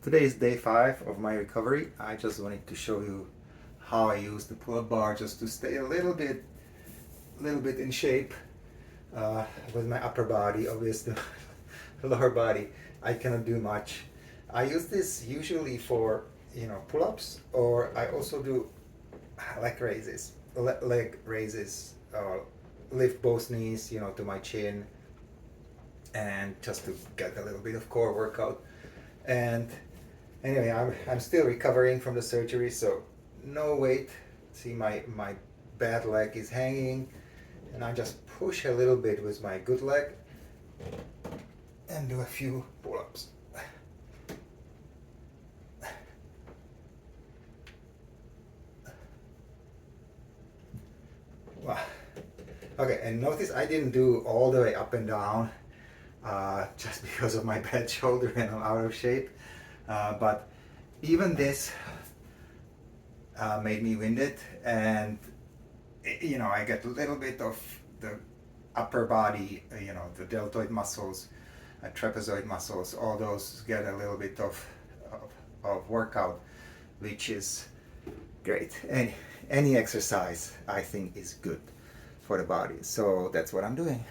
Today is day 5 of my recovery. I just wanted to show you how I use the pull-up bar just to stay a little bit in shape with my upper body. Obviously, the lower body I cannot do much. I use this usually for pull-ups, or I also do leg raises, lift both knees to my chin, and just to get a little bit of core workout. And anyway, I'm still recovering from the surgery, so no weight. See, my bad leg is hanging, and I just push a little bit with my good leg and do a few pull-ups. Wow. Okay, and notice I didn't do all the way up and down just because of my bad shoulder and I'm out of shape. But even this made me winded, and I get a little bit of the upper body, the deltoid muscles, trapezoid muscles, all those get a little bit of workout, which is great. Any exercise I think is good for the body, so that's what I'm doing.